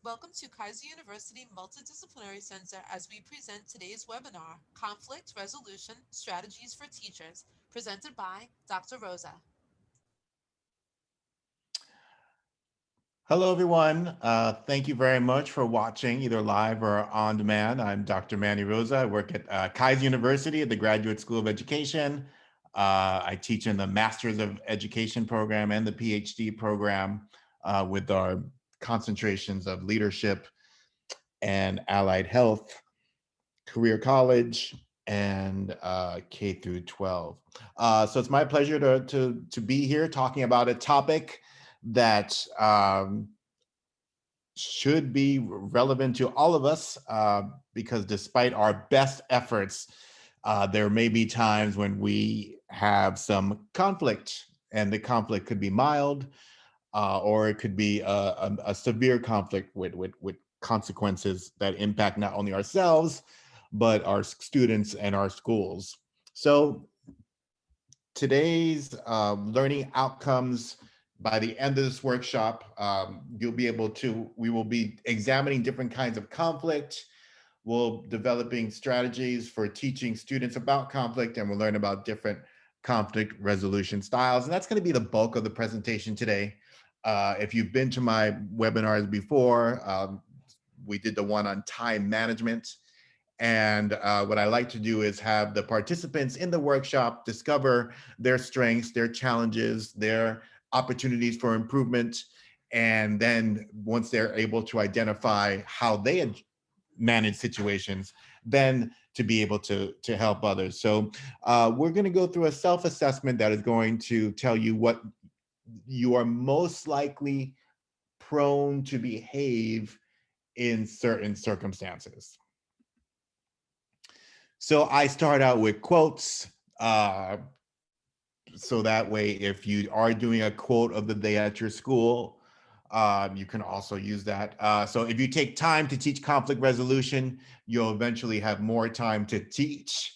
Welcome to Kaiser University Multidisciplinary Center as we present today's webinar, Conflict Resolution Strategies for Teachers, presented by Dr. Rosa. Hello, everyone. Thank you very much for watching either live or on demand. I'm Dr. Rosa. I work at Kaiser University at the Graduate School of Education. I teach in the Masters of Education program and the PhD program with our concentrations of leadership and allied health, career college, and K through 12. So it's my pleasure to be here talking about a topic that should be relevant to all of us because despite our best efforts, there may be times when we have some conflict, and the conflict could be mild or it could be a severe conflict with consequences that impact not only ourselves, but our students and our schools. So today's learning outcomes, by the end of this workshop, we will be examining different kinds of conflict. We'll developing strategies for teaching students about conflict, and we'll learn about different conflict resolution styles. And that's going to be the bulk of the presentation today. If you've been to my webinars before, we did the one on time management. And what I like to do is have the participants in the workshop discover their strengths, their challenges, their opportunities for improvement. And then once they're able to identify how they manage situations, then to be able to help others. So we're going to go through a self-assessment that is going to tell you what you are most likely prone to behave in certain circumstances. So I start out with quotes. So that way, if you are doing a quote of the day at your school, you can also use that. So if you take time to teach conflict resolution, you'll eventually have more time to teach.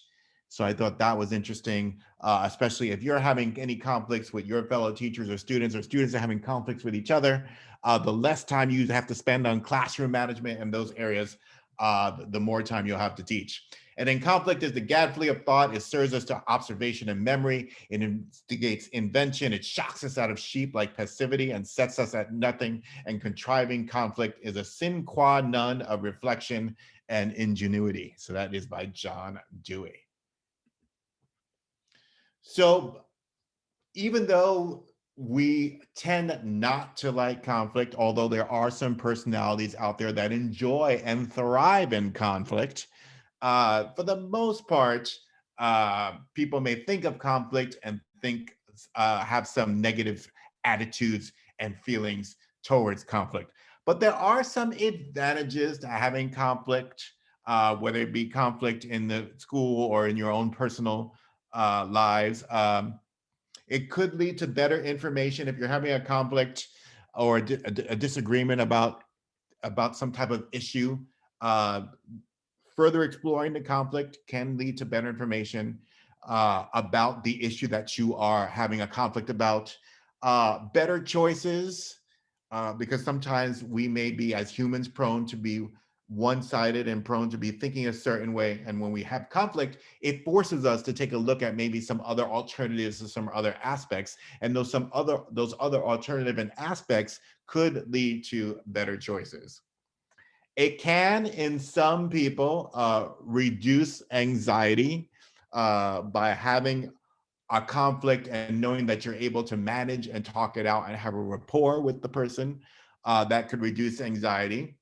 So I thought that was interesting, especially if you're having any conflicts with your fellow teachers or students are having conflicts with each other, the less time you have to spend on classroom management and those areas, the more time you'll have to teach. And then conflict is the gadfly of thought. It serves us to observation and memory. It instigates invention. It shocks us out of sheep like passivity and sets us at nothing. And contriving conflict is a sine qua non of reflection and ingenuity. So that is by John Dewey. So even though we tend not to like conflict, although there are some personalities out there that enjoy and thrive in conflict, for the most part, people may think of conflict and have some negative attitudes and feelings towards conflict. But there are some advantages to having conflict, whether it be conflict in the school or in your own personal lives. It could lead to better information if you're having a conflict or a disagreement about some type of issue. Uh, Further exploring the conflict can lead to better information about the issue that you are having a conflict about. Better choices, because sometimes we may be, as humans, prone to be one-sided and prone to be thinking a certain way. And when we have conflict, it forces us to take a look at maybe some other alternatives or some other aspects. And those other alternative and aspects could lead to better choices. It can, in some people, reduce anxiety by having a conflict and knowing that you're able to manage and talk it out and have a rapport with the person. That could reduce anxiety.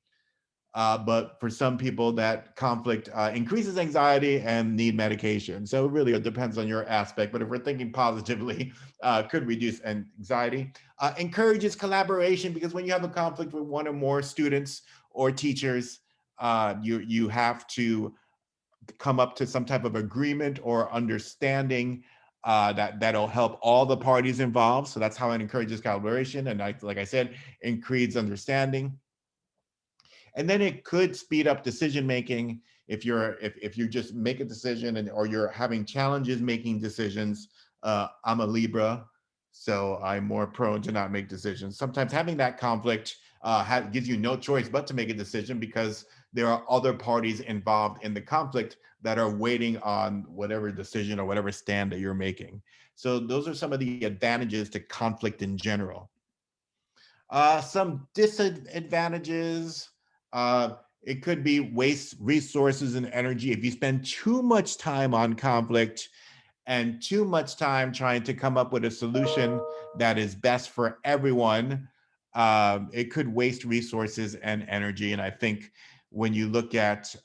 But for some people, that conflict increases anxiety and need medication. So it really depends on your aspect. But if we're thinking positively, could reduce anxiety. Encourages collaboration, because when you have a conflict with one or more students or teachers, you have to come up to some type of agreement or understanding that'll help all the parties involved. So that's how it encourages collaboration. And like I said, increases understanding. And then it could speed up decision making if you just make a decision or you're having challenges making decisions. I'm a Libra, so I'm more prone to not make decisions. Sometimes having that conflict gives you no choice but to make a decision because there are other parties involved in the conflict that are waiting on whatever decision or whatever stand that you're making. So those are some of the advantages to conflict in general. Some disadvantages. It could be waste resources and energy. If you spend too much time on conflict and too much time trying to come up with a solution that is best for everyone, it could waste resources and energy. And I think when you look at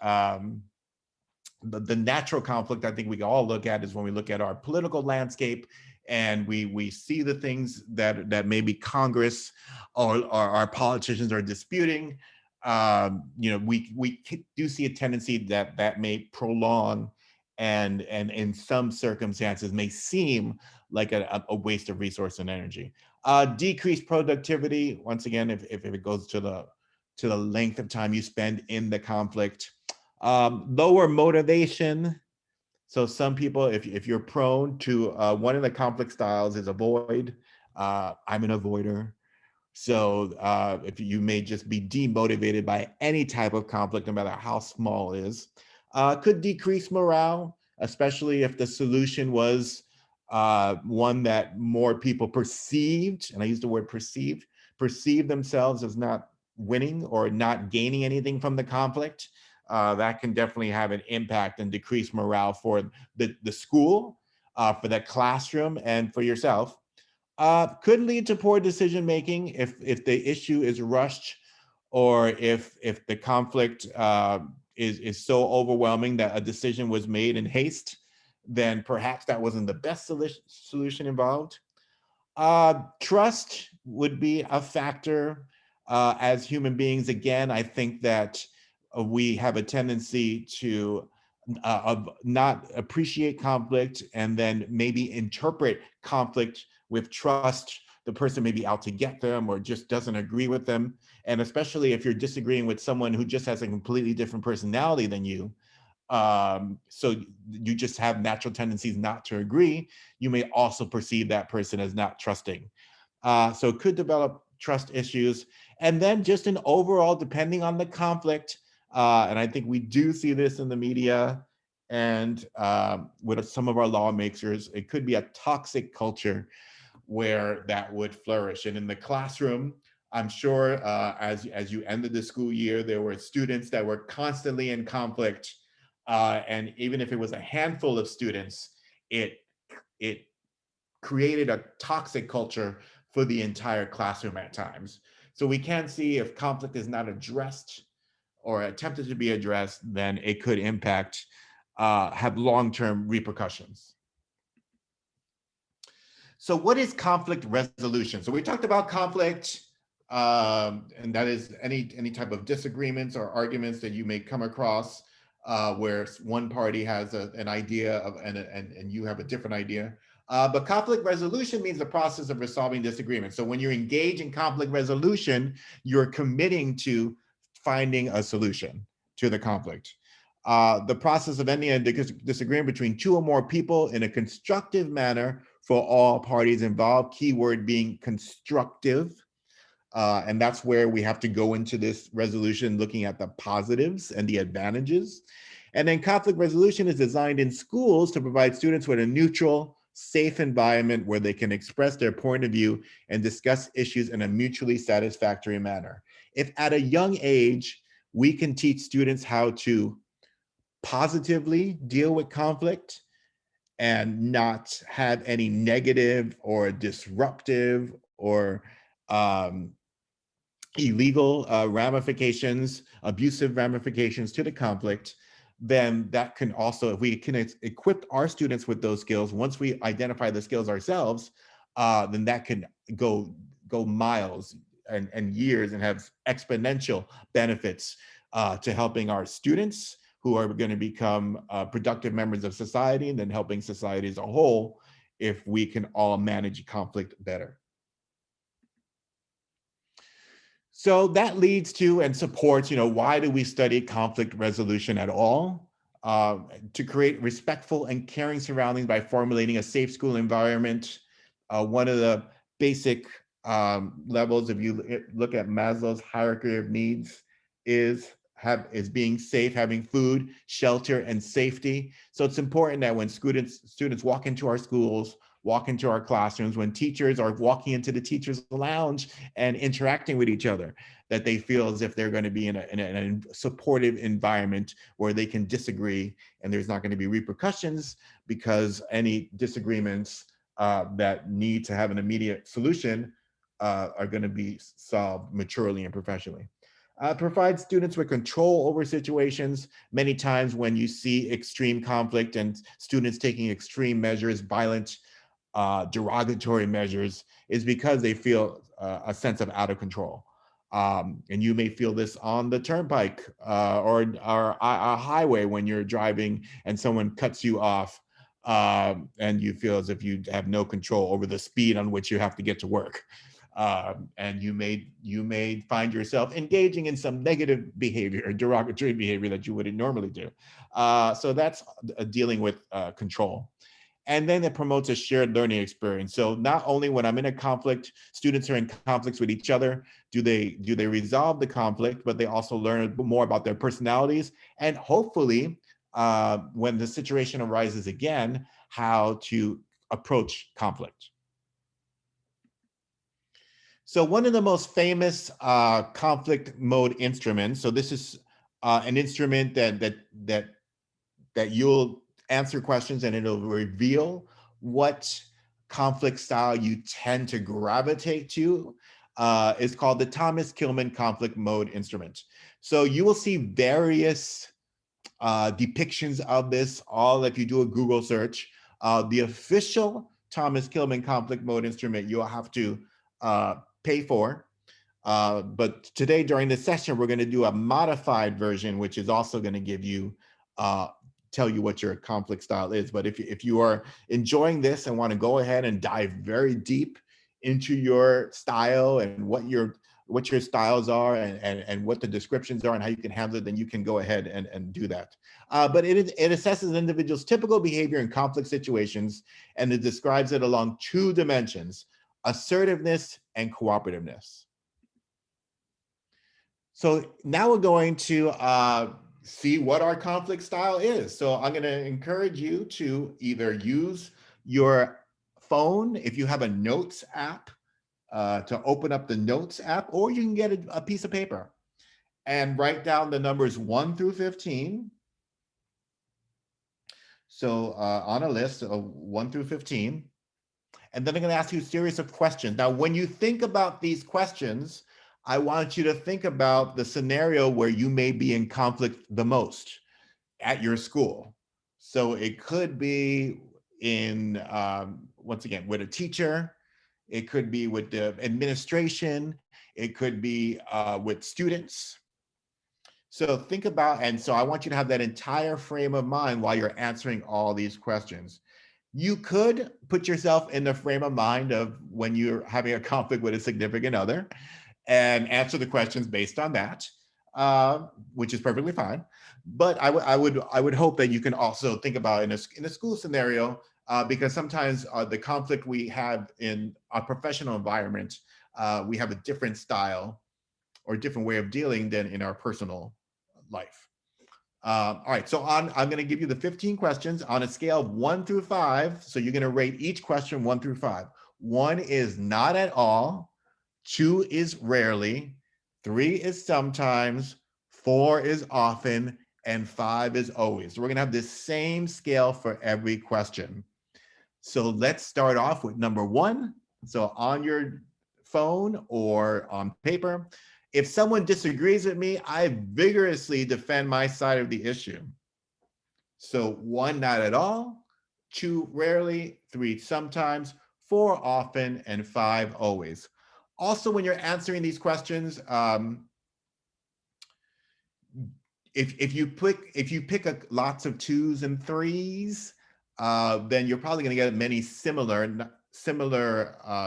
the natural conflict, I think we all look at is when we look at our political landscape and we see the things that maybe Congress or our politicians are disputing. We do see a tendency that may prolong and in some circumstances may seem like a waste of resource and energy. Decreased productivity, once again, if it goes to the length of time you spend in the conflict. Lower motivation. So some people, if you're prone to one of the conflict styles is avoid. I'm an avoider. So if you may just be demotivated by any type of conflict, no matter how small it is, could decrease morale, especially if the solution was one that more people perceived, and I use the word perceived themselves as not winning or not gaining anything from the conflict. That can definitely have an impact and decrease morale for the school, for the classroom, and for yourself. Could lead to poor decision making if the issue is rushed, or if the conflict is so overwhelming that a decision was made in haste, then perhaps that wasn't the best solution involved. Trust would be a factor. As human beings, again, I think that we have a tendency to not appreciate conflict and then maybe interpret conflict with trust. The person may be out to get them or just doesn't agree with them. And especially if you're disagreeing with someone who just has a completely different personality than you, so you just have natural tendencies not to agree, you may also perceive that person as not trusting. So it could develop trust issues. And then just an overall, depending on the conflict, and I think we do see this in the media and with some of our lawmakers, it could be a toxic culture where that would flourish. And in the classroom, I'm sure as you ended the school year, there were students that were constantly in conflict, and even if it was a handful of students, it it created a toxic culture for the entire classroom at times. So we can see if conflict is not addressed or attempted to be addressed, then it could impact, have long-term repercussions. So what is conflict resolution? So we talked about conflict, and that is any type of disagreements or arguments that you may come across where one party has an idea of and you have a different idea. But conflict resolution means the process of resolving disagreements. So when you engage in conflict resolution, you're committing to finding a solution to the conflict. The process of ending a disagreement between two or more people in a constructive manner for all parties involved, keyword being constructive. And that's where we have to go into this resolution looking at the positives and the advantages. And then conflict resolution is designed in schools to provide students with a neutral, safe environment where they can express their point of view and discuss issues in a mutually satisfactory manner. If at a young age, we can teach students how to positively deal with conflict and not have any negative or disruptive or um, illegal ramifications, abusive ramifications to the conflict, then that can also, if we can equip our students with those skills, once we identify the skills ourselves, then that can go miles and years and have exponential benefits to helping our students who are going to become productive members of society, and then helping society as a whole if we can all manage conflict better. So that leads to and supports, why do we study conflict resolution at all? To create respectful and caring surroundings by formulating a safe school environment. One of the basic levels, if you look at Maslow's hierarchy of needs, is being safe, having food, shelter, and safety. So it's important that when students walk into our schools, walk into our classrooms, when teachers are walking into the teachers' lounge and interacting with each other, that they feel as if they're going to be in a supportive environment where they can disagree and there's not going to be repercussions because any disagreements that need to have an immediate solution are going to be solved maturely and professionally. Provide students with control over situations. Many times when you see extreme conflict and students taking extreme measures, violent, derogatory measures, is because they feel a sense of out of control. And you may feel this on the turnpike or a highway when you're driving and someone cuts you off, and you feel as if you have no control over the speed on which you have to get to work. And you may find yourself engaging in some negative behavior or derogatory behavior that you wouldn't normally do. So that's dealing with control. And then it promotes a shared learning experience. So not only when I'm in a conflict, students are in conflicts with each other, do they resolve the conflict, but they also learn more about their personalities and hopefully, when the situation arises again, how to approach conflict. So one of the most famous conflict mode instruments. So this is an instrument that you'll answer questions and it'll reveal what conflict style you tend to gravitate to. Is called the Thomas Kilmann conflict mode instrument. So you will see various depictions of this, all if you do a Google search. The official Thomas Kilmann conflict mode instrument you'll have to pay for. But today during this session, we're going to do a modified version, which is also going to give you, uh, tell you what your conflict style is. But if you are enjoying this and want to go ahead and dive very deep into your style and what your styles are and what the descriptions are and how you can handle it, then you can go ahead and do that. But it assesses an individual's typical behavior in conflict situations, and it describes it along two dimensions: assertiveness and cooperativeness. So now we're going to see what our conflict style is. So I'm going to encourage you to either use your phone, if you have a notes app, to open up the notes app, or you can get a piece of paper and write down the numbers 1 through 15. So on a list of 1 through 15. And then I'm going to ask you a series of questions. Now, when you think about these questions, I want you to think about the scenario where you may be in conflict the most at your school. So it could be in, once again, with a teacher. It could be with the administration. It could be with students. So think about, and so I want you to have that entire frame of mind while you're answering all these questions. You could put yourself in the frame of mind of when you're having a conflict with a significant other and answer the questions based on that, which is perfectly fine. But I would hope that you can also think about in a school scenario, because sometimes the conflict we have in a professional environment, we have a different style or a different way of dealing than in our personal life. All right, so I'm going to give you the 15 questions on a scale of 1 through 5. So you're going to rate each question 1 through 5. 1 is not at all, 2 is rarely, 3 is sometimes, 4 is often, and 5 is always. So we're going to have this same scale for every question. So let's start off with number 1. So on your phone or on paper, if someone disagrees with me, I vigorously defend my side of the issue. So 1, not at all, 2, rarely, 3, sometimes, 4, often, and 5, always. Also, when you're answering these questions, if you pick lots of 2s and 3s, then you're probably going to get many similar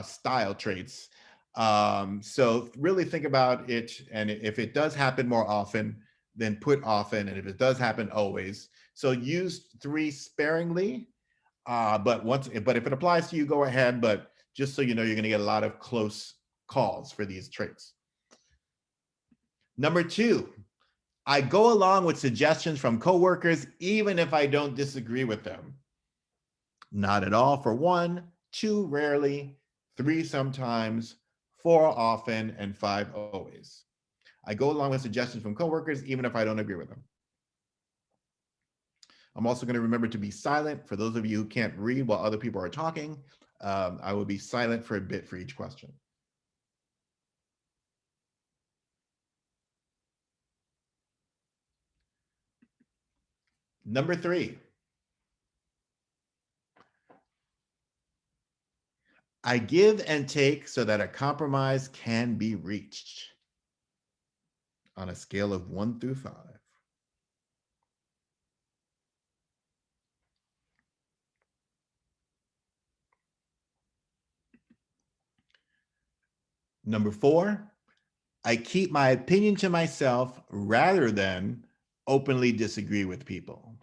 style traits. So really think about it, and if it does happen more often, then put often, and if it does happen, always. So use 3 sparingly, but if it applies to you, go ahead. But just so you know, you're going to get a lot of close calls for these traits. Number two, I go along with suggestions from coworkers even if I don't disagree with them. Not at all for one, two rarely, three sometimes, four often, and five always. I go along with suggestions from coworkers even if I don't agree with them. I'm also going to remember to be silent. For those of you who can't read while other people are talking, I will be silent for a bit for each question. Number three, I give and take so that a compromise can be reached on a scale of 1 through 5. Number four, I keep my opinion to myself rather than openly disagree with people.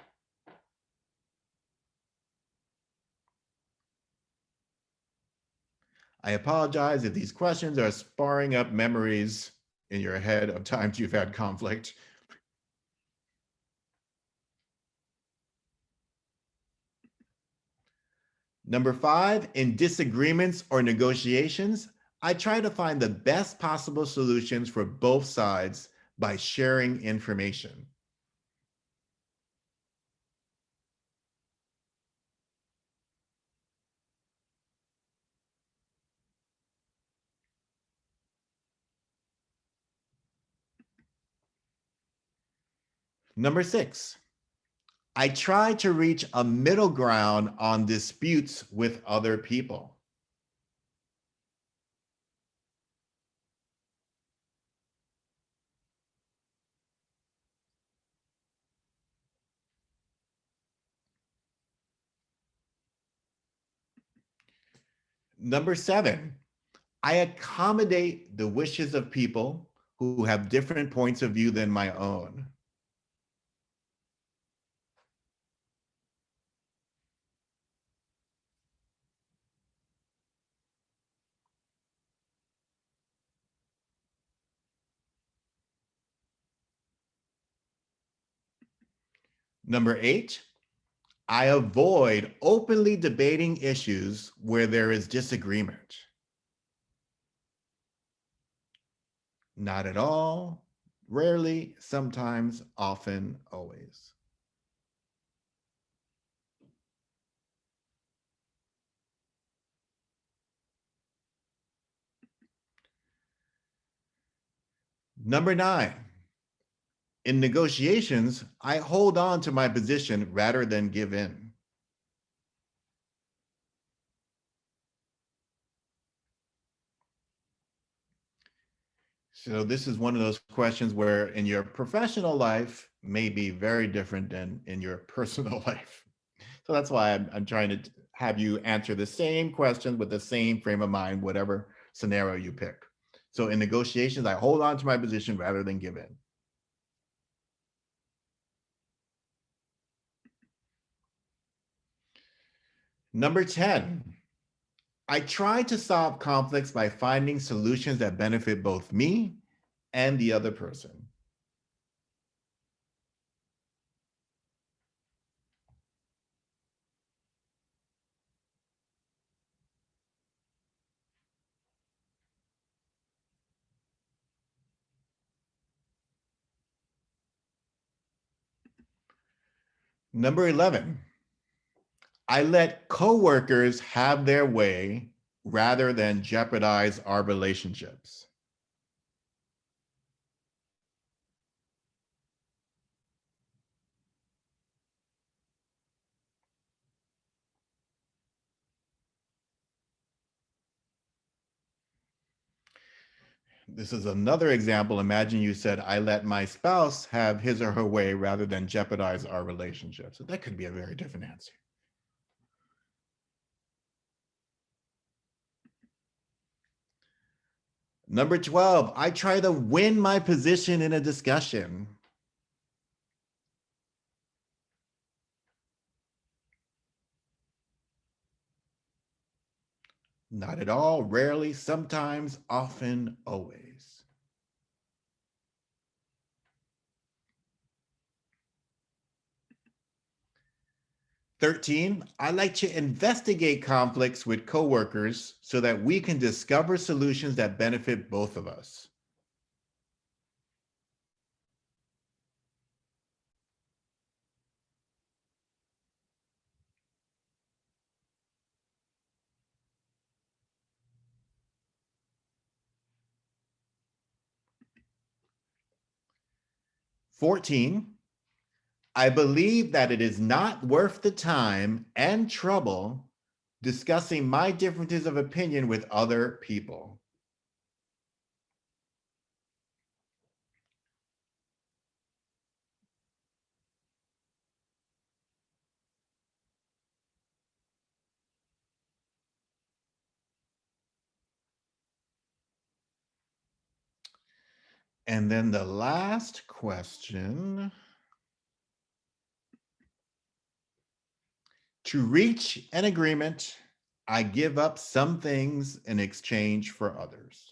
I apologize if these questions are sparring up memories in your head of times you've had conflict. Number five, in disagreements or negotiations, I try to find the best possible solutions for both sides by sharing information. Number six, I try to reach a middle ground on disputes with other people. Number seven, I accommodate the wishes of people who have different points of view than my own. Number eight, I avoid openly debating issues where there is disagreement. Not at all, rarely, sometimes, often, always. Number nine, in negotiations, I hold on to my position rather than give in. So this is one of those questions where in your professional life may be very different than in your personal life. So that's why I'm trying to have you answer the same question with the same frame of mind, whatever scenario you pick. So in negotiations, I hold on to my position rather than give in. Number 10, I try to solve conflicts by finding solutions that benefit both me and the other person. Number 11, I let coworkers have their way rather than jeopardize our relationships. This is another example. Imagine you said, I let my spouse have his or her way rather than jeopardize our relationship. So that could be a very different answer. Number 12, I try to win my position in a discussion. Not at all, rarely, sometimes, often, always. 13, I like to investigate conflicts with coworkers so that we can discover solutions that benefit both of us. Fourteen, I believe that it is not worth the time and trouble discussing my differences of opinion with other people. And then the last question, to reach an agreement, I give up some things in exchange for others.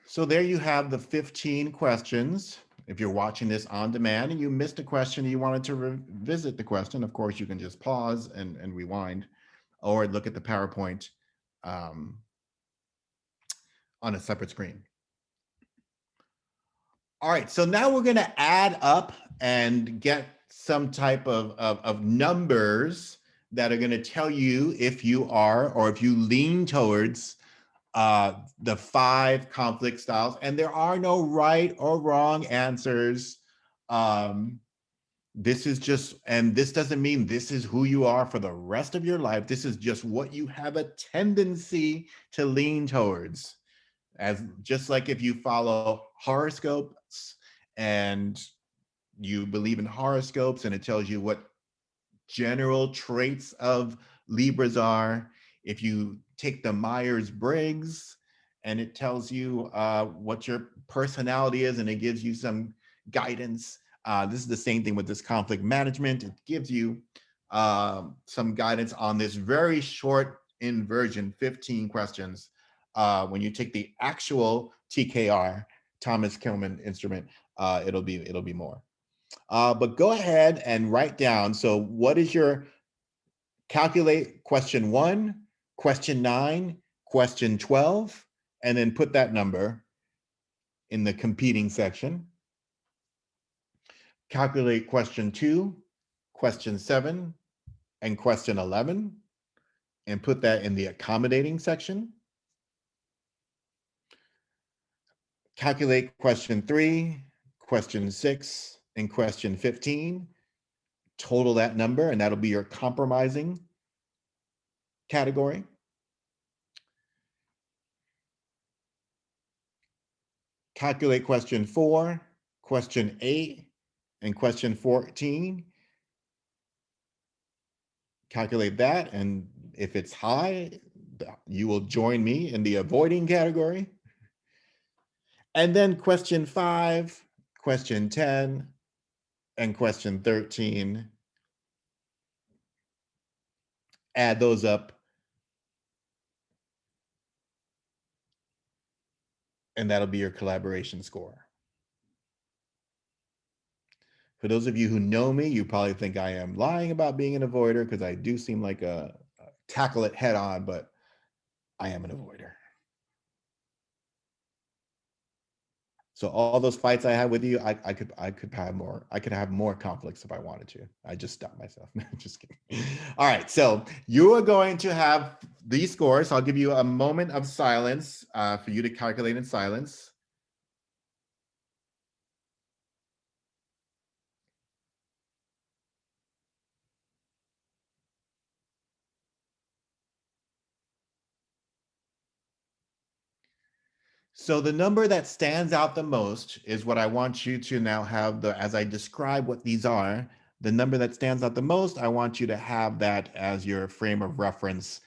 So there you have the 15 questions. If you're watching this on demand and you missed a question and you wanted to revisit the question, of course, you can just pause and rewind or look at the PowerPoint um, on a separate screen. All right, so now we're going to add up and get some type of numbers that are going to tell you if you are or if you lean towards the 5 conflict styles. And there are no right or wrong answers. This is just, and this doesn't mean this is who you are for the rest of your life. This is just what you have a tendency to lean towards. As just like if you follow horoscopes and you believe in horoscopes and it tells you what general traits of Libras are. If you take the Myers-Briggs and it tells you what your personality is and it gives you some guidance. This is the same thing with this conflict management. It gives you some guidance on this very short inversion, 15 questions. When you take the actual TKR, Thomas Kilmann instrument, it'll be more. But go ahead and write down. So what is your calculate question 1, question 9, question 12, and then put that number in the competing section. Calculate question 2, question 7, and question 11, and put that in the accommodating section. Calculate question 3, question 6, and question 15. Total that number, and that'll be your compromising category. Calculate question 4, question 8, and question 14. Calculate that, and if it's high, you will join me in the avoiding category. And then question 5, question 10, and question 13. Add those up, and that'll be your collaboration score. For those of you who know me, you probably think I am lying about being an avoider because I do seem like a tackle it head on, but I am an avoider. So all those fights I had with you, I could have more. I could have more conflicts if I wanted to. I just stopped myself. Just kidding. All right, so you are going to have these scores. I'll give you a moment of silence for you to calculate in silence. So the number that stands out the most is what I want you to now have as I describe what these are, The number that stands out the most, I want you to have that as your frame of reference.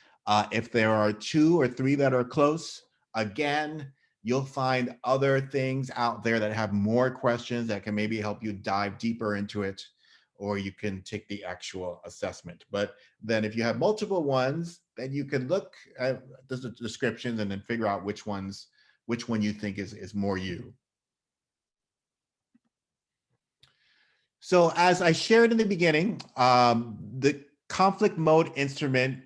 If there are 2 or 3 that are close, again, you'll find other things out there that have more questions that can maybe help you dive deeper into it, or you can take the actual assessment. But then if you have multiple ones, then you can look at the descriptions and then figure out which one you think is more you. So as I shared in the beginning, the conflict mode instrument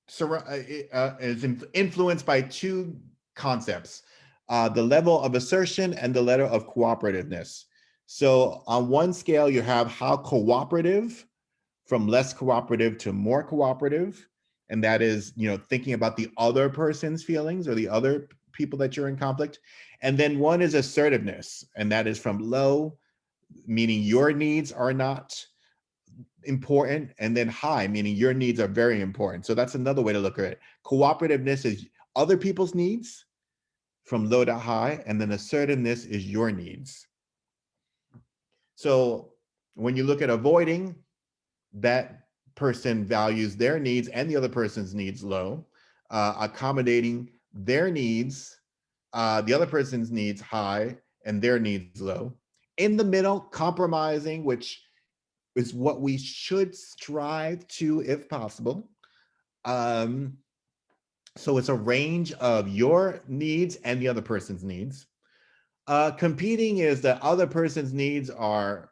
is influenced by 2 concepts, the level of assertion and the level of cooperativeness. So on one scale, you have how cooperative, from less cooperative to more cooperative. And that is, thinking about the other person's feelings or the other people that you're in conflict. And then one is assertiveness, and that is from low, meaning your needs are not important, and then high, meaning your needs are very important. So that's another way to look at it. Cooperativeness is other people's needs from low to high, and then assertiveness is your needs. So when you look at avoiding, that person values their needs and the other person's needs low. Accommodating their needs, the other person's needs high, and their needs low. In the middle, compromising, which is what we should strive to if possible. So it's a range of your needs and the other person's needs. Competing is that other person's needs are,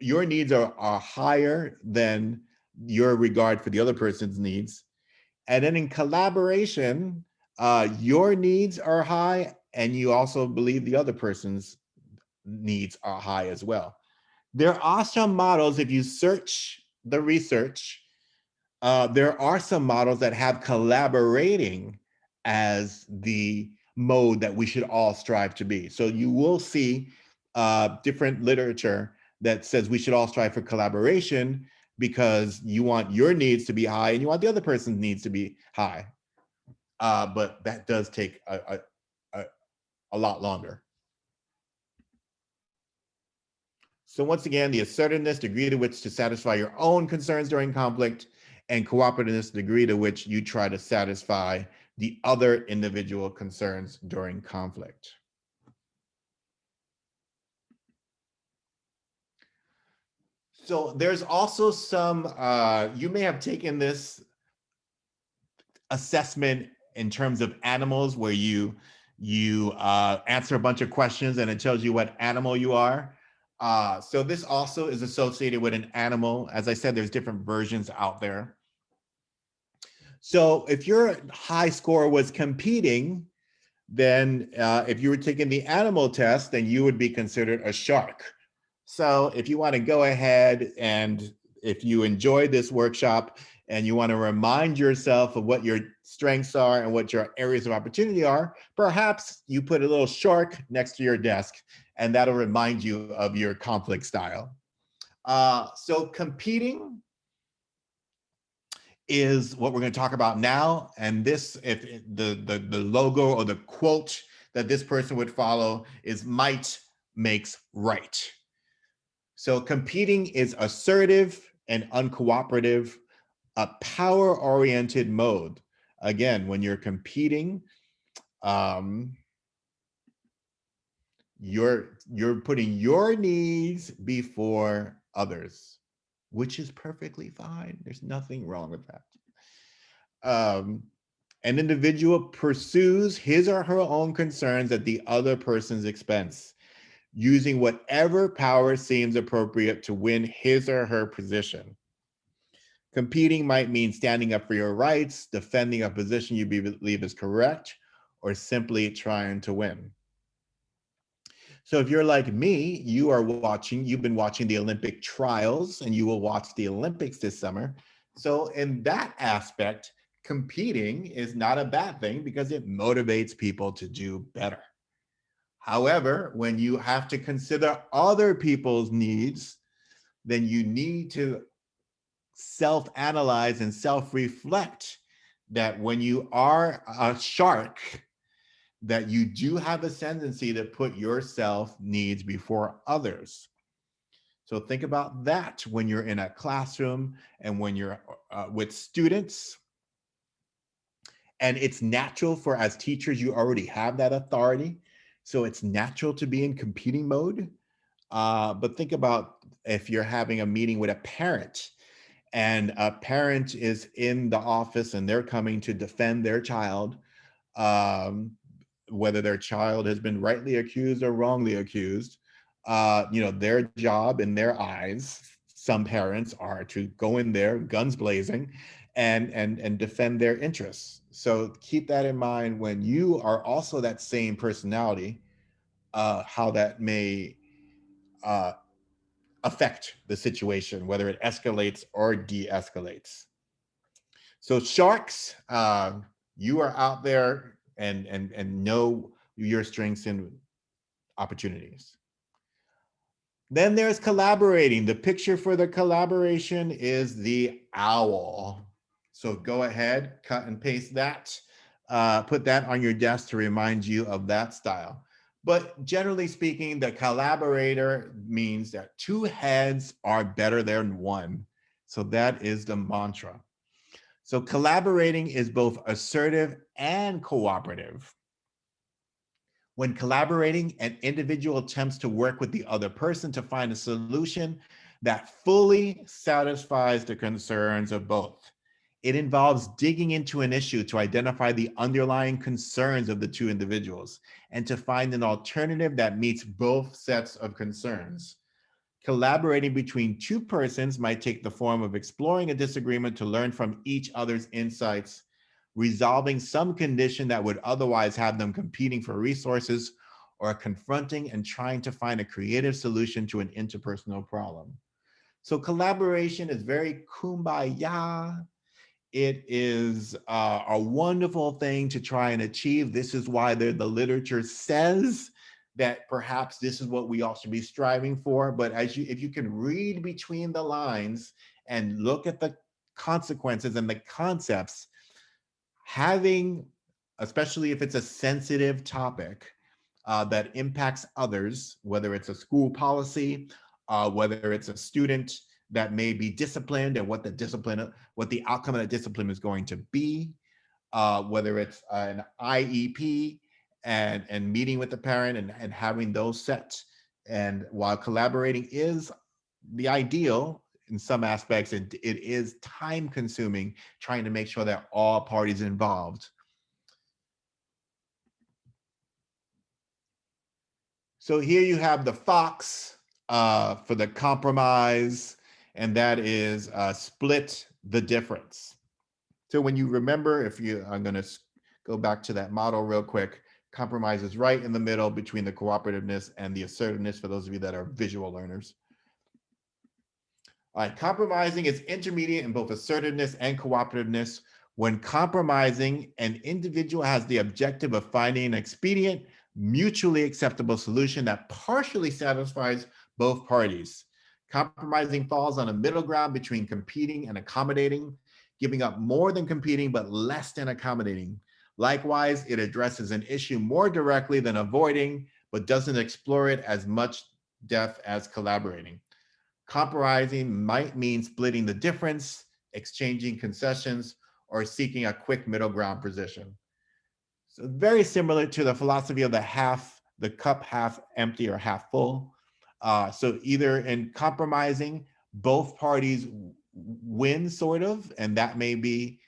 your needs are higher than your regard for the other person's needs. And then in collaboration, your needs are high and you also believe the other person's needs are high as well. There are some models, if you search the research, there are some models that have collaborating as the mode that we should all strive to be. So you will see different literature that says we should all strive for collaboration because you want your needs to be high and you want the other person's needs to be high. But that does take a lot longer. So once again, the assertiveness, degree to which to satisfy your own concerns during conflict, and cooperativeness, degree to which you try to satisfy the other individual concerns during conflict. So there's also some, you may have taken this assessment in terms of animals where you answer a bunch of questions and it tells you what animal you are. So this also is associated with an animal. As I said, there's different versions out there. So if your high score was competing, then if you were taking the animal test, then you would be considered a shark. So if you want to go ahead and if you enjoyed this workshop and you want to remind yourself of what your strengths are and what your areas of opportunity are, perhaps you put a little shark next to your desk and that'll remind you of your conflict style. So competing is what we're going to talk about now. And this, if the logo or the quote that this person would follow is might makes right. So competing is assertive and uncooperative, a power-oriented mode. Again, when you're competing, you're putting your needs before others, which is perfectly fine. There's nothing wrong with that. An individual pursues his or her own concerns at the other person's expense, using whatever power seems appropriate to win his or her position. Competing might mean standing up for your rights, defending a position you believe is correct, or simply trying to win. So if you're like me, you've been watching the Olympic trials and you will watch the Olympics this summer. So in that aspect, competing is not a bad thing because it motivates people to do better. However, when you have to consider other people's needs, then you need to self-analyze and self-reflect that when you are a shark, that you do have a tendency to put your self needs before others. So think about that when you're in a classroom and when you're with students. And it's natural for, as teachers, you already have that authority. So it's natural to be in competing mode. But think about if you're having a meeting with a parent and a parent is in the office and they're coming to defend their child, um, whether their child has been rightly accused or wrongly accused. Their job in their eyes, some parents are to go in there, guns blazing, and defend their interests. So keep that in mind when you are also that same personality, how that may uh, affect the situation, whether it escalates or de-escalates. So sharks, you are out there and know your strengths and opportunities. Then there's collaborating. The picture for the collaboration is the owl. So go ahead, cut and paste that. Put that on your desk to remind you of that style. But generally speaking, the collaborator means that two heads are better than one. So that is the mantra. So collaborating is both assertive and cooperative. When collaborating, an individual attempts to work with the other person to find a solution that fully satisfies the concerns of both. It involves digging into an issue to identify the underlying concerns of the two individuals and to find an alternative that meets both sets of concerns. Collaborating between two persons might take the form of exploring a disagreement to learn from each other's insights, resolving some condition that would otherwise have them competing for resources, or confronting and trying to find a creative solution to an interpersonal problem. So collaboration is very kumbaya. It is a wonderful thing to try and achieve. This is why the literature says that perhaps this is what we all should be striving for. But if you can read between the lines and look at the consequences and the concepts, having, especially if it's a sensitive topic that impacts others, whether it's a school policy, whether it's a student that may be disciplined and what the outcome of that discipline is going to be, whether it's an IEP and meeting with the parent and having those set. And while collaborating is the ideal in some aspects, it is time consuming trying to make sure that all parties involved. So here you have the fox for the compromise, and that is split the difference. So when you remember, I'm going to go back to that model real quick. Compromise is right in the middle between the cooperativeness and the assertiveness for those of you that are visual learners. All right, compromising is intermediate in both assertiveness and cooperativeness. When compromising, an individual has the objective of finding an expedient, mutually acceptable solution that partially satisfies both parties. Compromising falls on a middle ground between competing and accommodating, giving up more than competing but less than accommodating. Likewise, it addresses an issue more directly than avoiding, but doesn't explore it as much depth as collaborating. Compromising might mean splitting the difference, exchanging concessions, or seeking a quick middle ground position. So very similar to the philosophy of the cup half empty or half full. So either in compromising, both parties win sort of, and that may be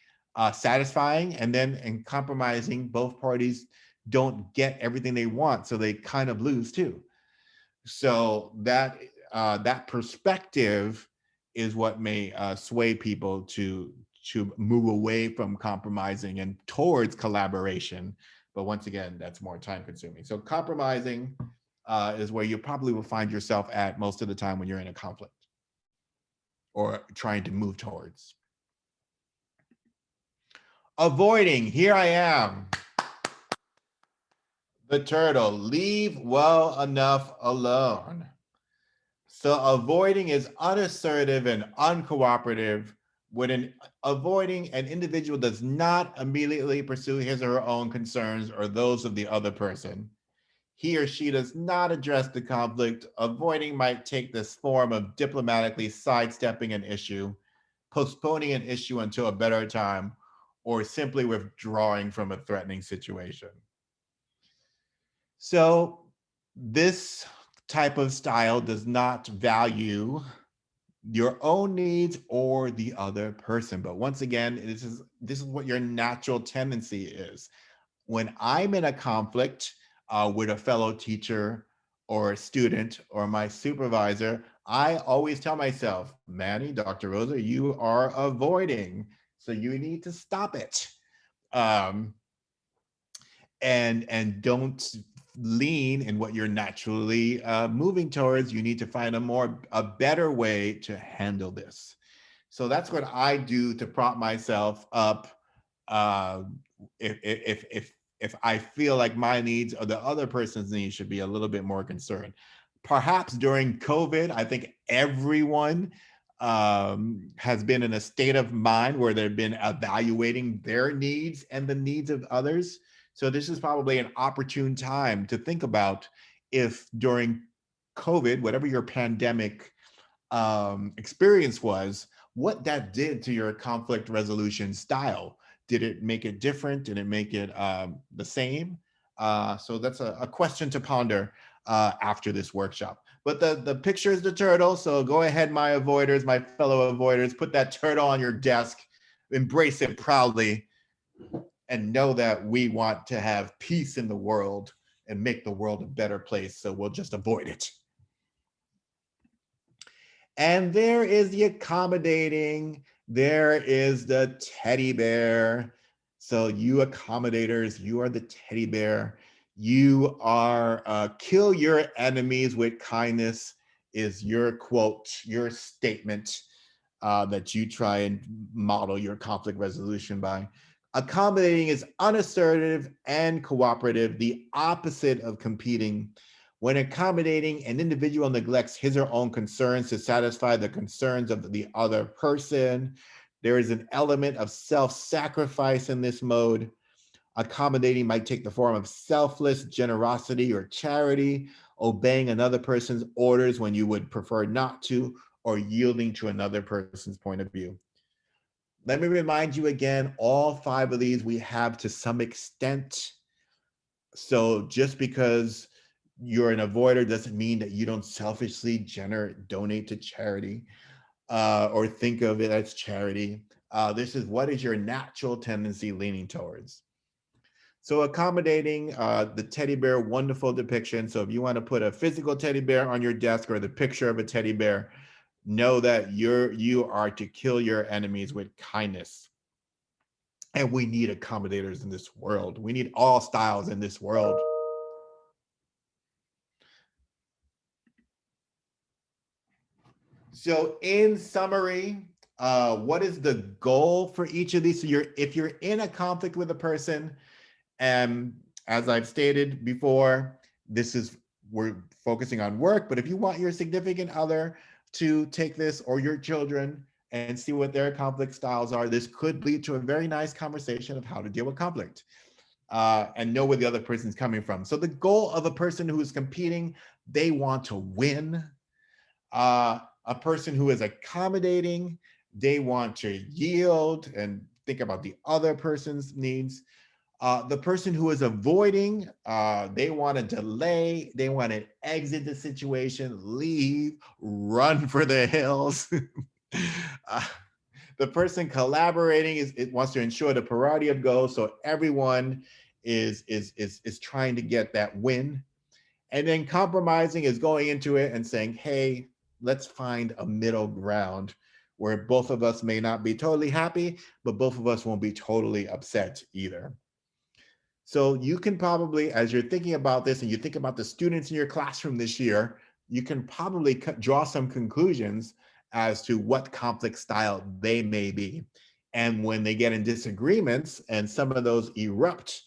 satisfying. And then in compromising, both parties don't get everything they want, so they kind of lose too. So that perspective is what may sway people to move away from compromising and towards collaboration. But once again, that's more time consuming. So compromising is where you probably will find yourself at most of the time when you're in a conflict or trying to move towards. Avoiding, here I am. The turtle, leave well enough alone. So avoiding is unassertive and uncooperative. When avoiding, an individual does not immediately pursue his or her own concerns or those of the other person. he or she does not address the conflict, avoiding might take this form of diplomatically sidestepping an issue, postponing an issue until a better time, or simply withdrawing from a threatening situation. So, this type of style does not value your own needs or the other person. But once again, this is what your natural tendency is. When I'm in a conflict with a fellow teacher or a student or my supervisor, I always tell myself, Manny, Dr. Rosa, you are avoiding, so you need to stop it. Um, and don't lean in what you're naturally moving towards. You need to find a better way to handle this. So that's what I do to prop myself up. uh, if I feel like my needs or the other person's needs should be a little bit more concerned. Perhaps during COVID, I think everyone has been in a state of mind where they've been evaluating their needs and the needs of others. So this is probably an opportune time to think about if during COVID, whatever your pandemic experience was, what that did to your conflict resolution style. Did it make it different? Did it make it the same? So that's a question to ponder after this workshop. But the picture is the turtle. So go ahead, my avoiders, my fellow avoiders, put that turtle on your desk, embrace it proudly, and know that we want to have peace in the world and make the world a better place. So we'll just avoid it. And there is the accommodating, there is the teddy bear. So, you accommodators, you are the teddy bear. You are kill your enemies with kindness, is your quote, your statement that you try and model your conflict resolution by. Accommodating is unassertive and cooperative, the opposite of competing. When accommodating, an individual neglects his or own concerns to satisfy the concerns of the other person. There is an element of self sacrifice in this mode. Accommodating might take the form of selfless generosity or charity, obeying another person's orders when you would prefer not to, or yielding to another person's point of view. Let me remind you again, all five of these we have to some extent. So just because you're an avoider doesn't mean that you don't selfishly donate to charity or think of it as charity. This is what is your natural tendency leaning towards. So accommodating the teddy bear, wonderful depiction. So if you want to put a physical teddy bear on your desk or the picture of a teddy bear, know that you are to kill your enemies with kindness. And we need accommodators in this world. We need all styles in this world. So in summary, what is the goal for each of these? So if you're in a conflict with a person, and as I've stated before, we're focusing on work, but if you want your significant other to take this, or your children, and see what their conflict styles are, this could lead to a very nice conversation of how to deal with conflict and know where the other person's coming from. So the goal of a person who is competing, they want to win. A person who is accommodating, they want to yield and think about the other person's needs. The person who is avoiding, they want to delay, they want to exit the situation, leave, run for the hills. uh, the person collaborating it wants to ensure the priority of goals, so everyone is trying to get that win. And then compromising is going into it and saying, hey, let's find a middle ground where both of us may not be totally happy, but both of us won't be totally upset either. So you can probably, as you're thinking about this and you think about the students in your classroom this year, you can probably draw some conclusions as to what conflict style they may be. And when they get in disagreements and some of those erupt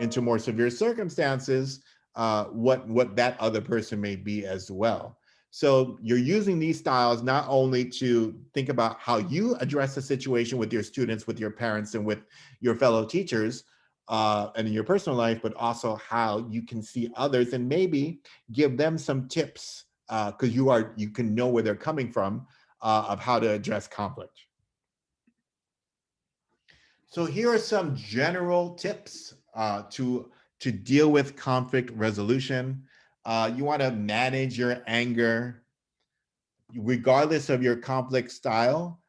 into more severe circumstances, what that other person may be as well. So you're using these styles not only to think about how you address the situation with your students, with your parents, and with your fellow teachers, and in your personal life, but also how you can see others and maybe give them some tips because you can know where they're coming from of how to address conflict. So here are some general tips to deal with conflict resolution. You want to manage your anger, regardless of your conflict style.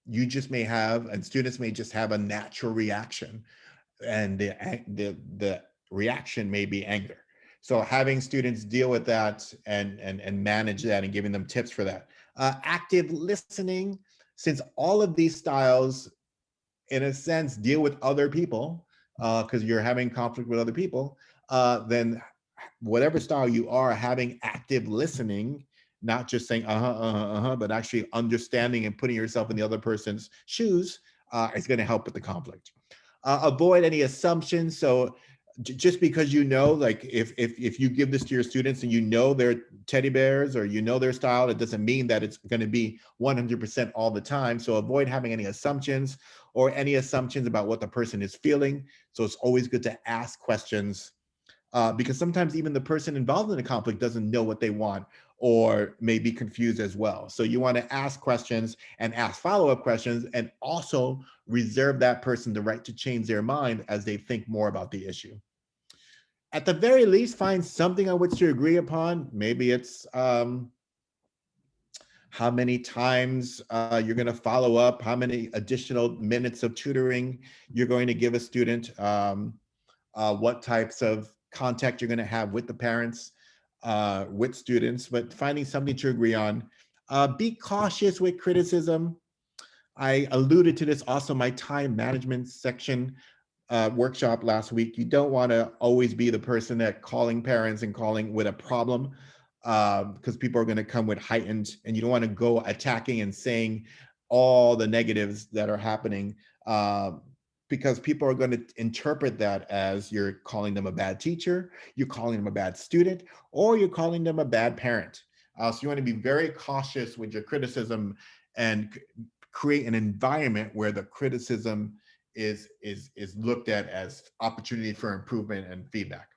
You just may have, and students may just have a natural reaction, and the reaction may be anger. So having students deal with that and manage that and giving them tips for that. Active listening, since all of these styles in a sense deal with other people because you're having conflict with other people, then whatever style you are, having active listening, not just saying but actually understanding and putting yourself in the other person's shoes is going to help with the conflict. Avoid any assumptions. So just because you know, like if you give this to your students and you know their teddy bears or you know their style, it doesn't mean that it's going to be 100% all the time. So avoid having any assumptions or any assumptions about what the person is feeling. So it's always good to ask questions because sometimes even the person involved in the conflict doesn't know what they want or may be confused as well. So you want to ask questions and ask follow-up questions and also reserve that person the right to change their mind as they think more about the issue. At the very least, find something on which you agree upon. Maybe it's how many times you're going to follow up, how many additional minutes of tutoring you're going to give a student, what types of contact you're going to have with the parents, with students, but finding something to agree on. Be cautious with criticism. I alluded to this also in my time management section workshop last week. You don't want to always be the person that calling parents and calling with a problem because people are going to come with heightened, and you don't want to go attacking and saying all the negatives that are happening because people are going to interpret that as you're calling them a bad teacher, you're calling them a bad student, or you're calling them a bad parent. So you want to be very cautious with your criticism and create an environment where the criticism is looked at as opportunity for improvement and feedback.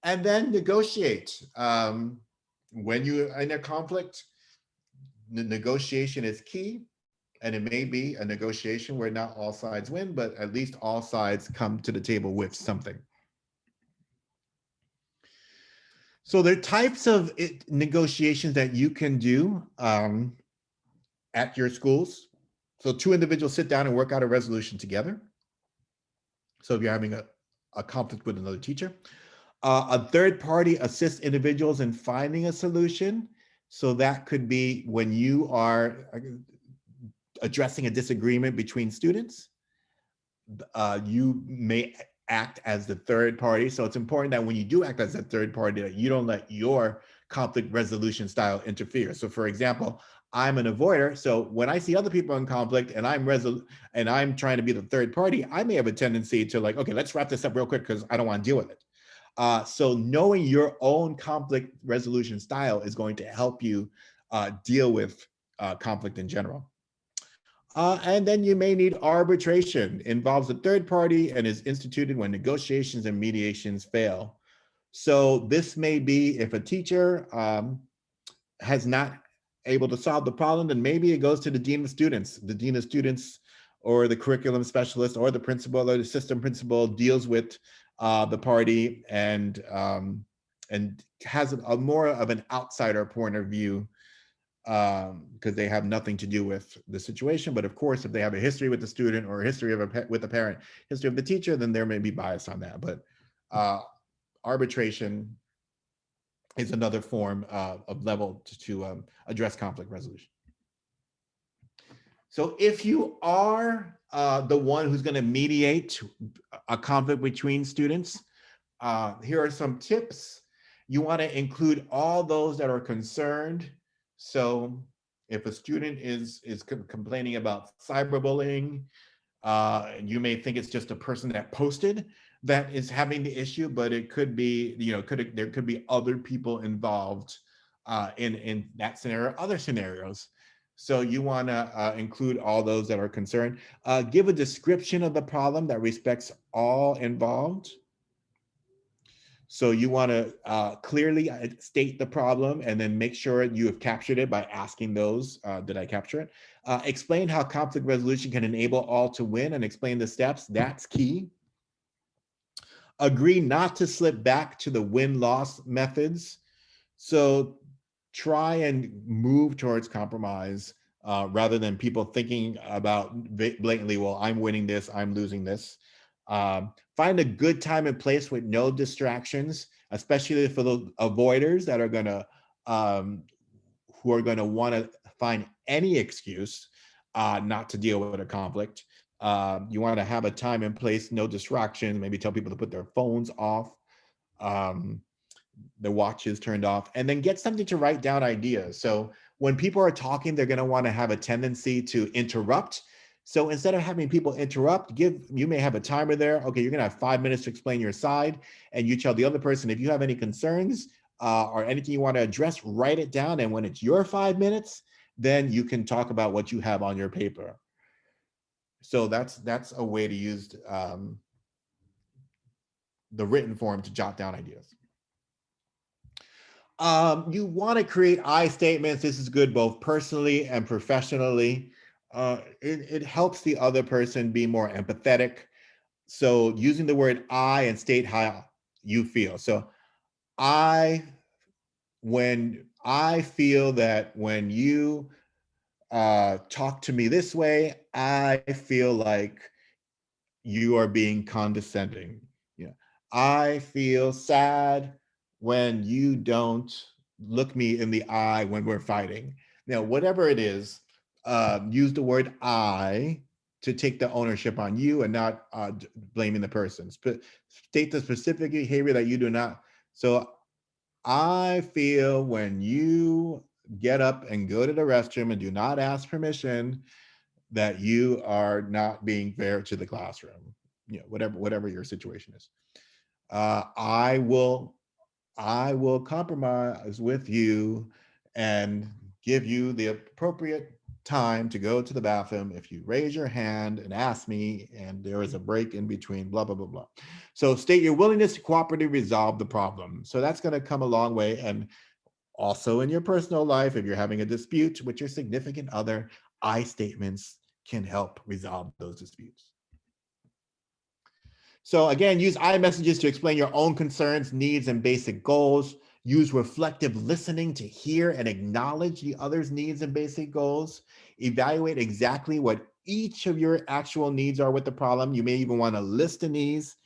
And then negotiate. When you're in a conflict, the negotiation is key. And it may be a negotiation where not all sides win, but at least all sides come to the table with something. So there are types of negotiations that you can do at your schools. So two individuals sit down and work out a resolution together. So if you're having a conflict with another teacher, a third party assists individuals in finding a solution. So that could be when you are addressing a disagreement between students, you may act as the third party. So it's important that when you do act as a third party, that you don't let your conflict resolution style interfere. So for example, I'm an avoider. So when I see other people in conflict and I'm trying to be the third party, I may have a tendency to like, okay, let's wrap this up real quick because I don't want to deal with it. So knowing your own conflict resolution style is going to help you deal with conflict in general. And then you may need arbitration, involves a third party and is instituted when negotiations and mediations fail. So this may be if a teacher has not able to solve the problem, then maybe it goes to the dean of students. The dean of students or the curriculum specialist or the principal or the system principal deals with the party and has a more of an outsider point of view because they have nothing to do with the situation. But of course, if they have a history with the student or a history of with the parent, history of the teacher, then there may be bias on that. But arbitration is another form of level to address conflict resolution. So if you are the one who's going to mediate a conflict between students, here are some tips. You want to include all those that are concerned. So if a student is complaining about cyberbullying, you may think it's just a person that posted that is having the issue, but it could be, there could be other people involved in that scenario, other scenarios. So you want to include all those that are concerned. Give a description of the problem that respects all involved. So you want to clearly state the problem and then make sure you have captured it by asking those, did I capture it? Explain how conflict resolution can enable all to win and explain the steps. That's key. Agree not to slip back to the win-loss methods. So try and move towards compromise rather than people thinking about blatantly, well, I'm winning this, I'm losing this. Find a good time and place with no distractions, especially for those avoiders that are gonna who are gonna want to find any excuse not to deal with a conflict. You want to have a time and place, no distractions. Maybe tell people to put their phones off. Um, the watch is turned off, and then get something to write down ideas. So when people are talking, they're going to want to have a tendency to interrupt. So instead of having people interrupt, you may have a timer there. Okay, you're going to have 5 minutes to explain your side, and you tell the other person if you have any concerns or anything you want to address, write it down. And when it's your 5 minutes, then you can talk about what you have on your paper. So that's a way to use the written form to jot down ideas. You want to create I statements. This is good both personally and professionally. It helps the other person be more empathetic. So using the word I and state how you feel. So I, when I feel that when you talk to me this way, I feel like you are being condescending. Yeah. I feel sad when you don't look me in the eye when we're fighting. Now, whatever it is, use the word I to take the ownership on you and not blaming the person. State the specific behavior that you do not. So I feel when you get up and go to the restroom and do not ask permission, that you are not being fair to the classroom. Whatever your situation is. uh, i will I will compromise with you and give you the appropriate time to go to the bathroom if you raise your hand and ask me and there is a break in between, blah blah blah blah. So state your willingness to cooperatively resolve the problem. So that's going to come a long way. And also in your personal life, if you're having a dispute with your significant other, I statements can help resolve those disputes. So again, use I messages to explain your own concerns, needs, and basic goals. Use reflective listening to hear and acknowledge the other's needs and basic goals. Evaluate exactly what each of your actual needs are with the problem. You may even want to list the needs,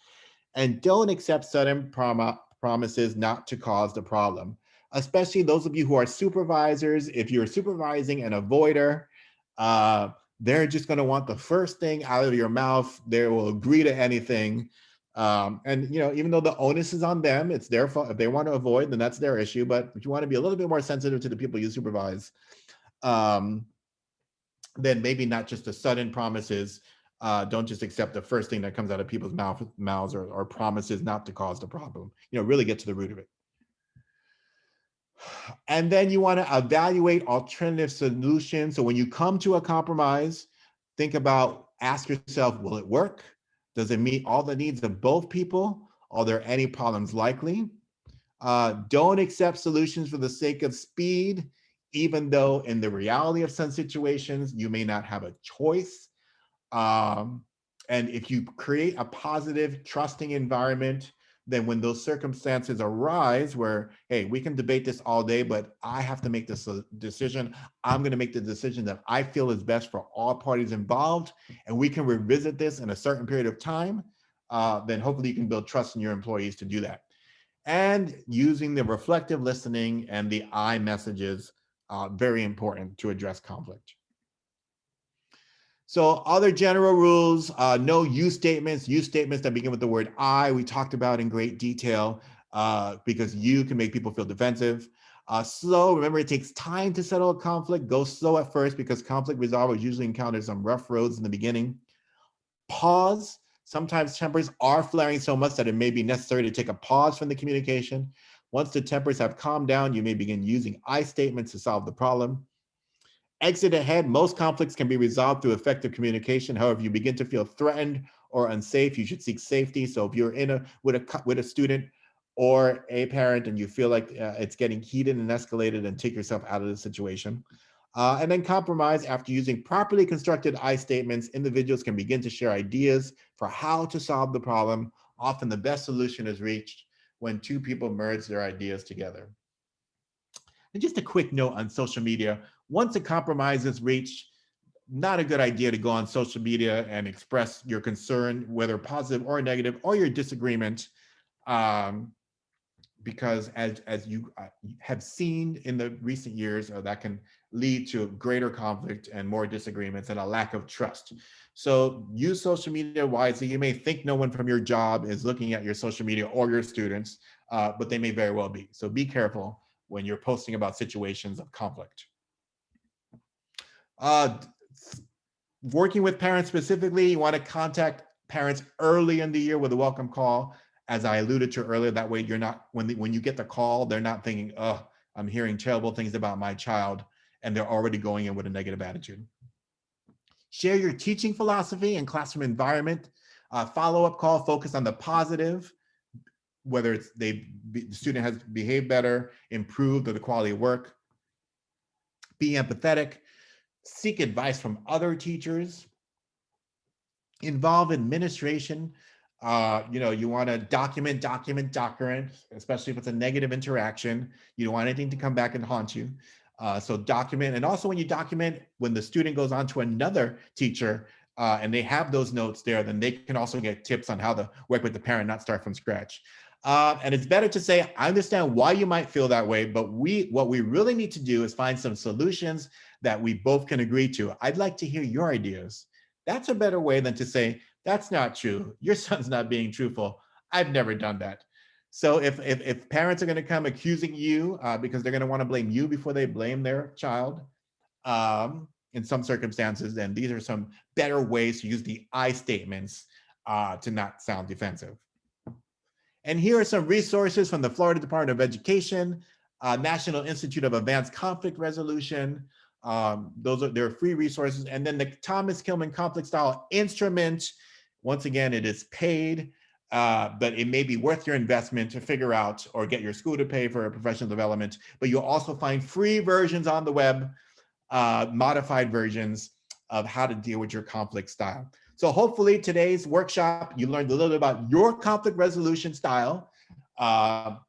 and don't accept sudden promises not to cause the problem. Especially those of you who are supervisors, if you're supervising an avoider, uh, they're just going to want the first thing out of your mouth. They will agree to anything. And even though the onus is on them, it's their fault. If they want to avoid, then that's their issue. But if you want to be a little bit more sensitive to the people you supervise, um, then maybe not just the sudden promises. Don't just accept the first thing that comes out of people's mouths or promises not to cause the problem. Really get to the root of it. And then you want to evaluate alternative solutions. So when you come to a compromise, ask yourself, will it work? Does it meet all the needs of both people? Are there any problems likely? Don't accept solutions for the sake of speed, even though in the reality of some situations, you may not have a choice. And if you create a positive, trusting environment, then when those circumstances arise where, hey, we can debate this all day, but I have to make this decision. I'm going to make the decision that I feel is best for all parties involved. And we can revisit this in a certain period of time. Then hopefully you can build trust in your employees to do that. And using the reflective listening and the I messages, very important to address conflict. So other general rules, no use statements that begin with the word I, we talked about in great detail, because you can make people feel defensive. Slow, remember it takes time to settle a conflict. Go slow at first because conflict resolvers usually encounter some rough roads in the beginning. Pause. Sometimes tempers are flaring so much that it may be necessary to take a pause from the communication. Once the tempers have calmed down, you may begin using I statements to solve the problem. Exit ahead. Most conflicts can be resolved through effective communication. However, if you begin to feel threatened or unsafe, you should seek safety. So if you're in a with a student or a parent and you feel like it's getting heated and escalated, then take yourself out of the situation. And then compromise. After using properly constructed I statements, individuals can begin to share ideas for how to solve the problem. Often the best solution is reached when two people merge their ideas together. And just a quick note on social media. Once a compromise is reached, not a good idea to go on social media and express your concern, whether positive or negative, or your disagreement, um, because as you have seen in the recent years, that can lead to greater conflict and more disagreements and a lack of trust. So use social media wisely. You may think no one from your job is looking at your social media or your students, but they may very well be. So be careful when you're posting about situations of conflict. Uh, Working with parents specifically, you want to contact parents early in the year with a welcome call. As I alluded to earlier, that way you're not, when you get the call, they're not thinking, oh, I'm hearing terrible things about my child, and they're already going in with a negative attitude. Share your teaching philosophy and classroom environment. Follow-up call, focus on the positive, whether it's the student has behaved better, improved, or the quality of work. Be empathetic. Seek advice from other teachers. Involve administration. You want to document, especially if it's a negative interaction. You don't want anything to come back and haunt you. So document, and also when you document, when the student goes on to another teacher and they have those notes there, then they can also get tips on how to work with the parent, not start from scratch. And it's better to say, I understand why you might feel that way, but what we really need to do is find some solutions that we both can agree to. I'd like to hear your ideas. That's a better way than to say, that's not true. Your son's not being truthful. I've never done that. So if parents are going to come accusing you because they're going to want to blame you before they blame their child, in some circumstances, then these are some better ways to use the I statements to not sound defensive. And here are some resources from the Florida Department of Education, National Institute of Advanced Conflict Resolution. They're free resources. And then the Thomas Kilman Conflict Style Instrument. Once again, it is paid, but it may be worth your investment to figure out or get your school to pay for professional development. But you'll also find free versions on the web, modified versions of how to deal with your conflict style. So hopefully today's workshop, you learned a little bit about your conflict resolution style.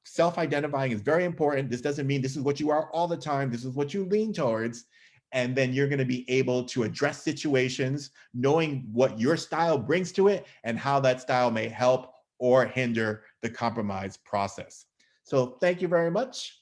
Self-identifying is very important. This doesn't mean this is what you are all the time. This is what you lean towards. And then you're going to be able to address situations, knowing what your style brings to it and how that style may help or hinder the compromise process. So thank you very much.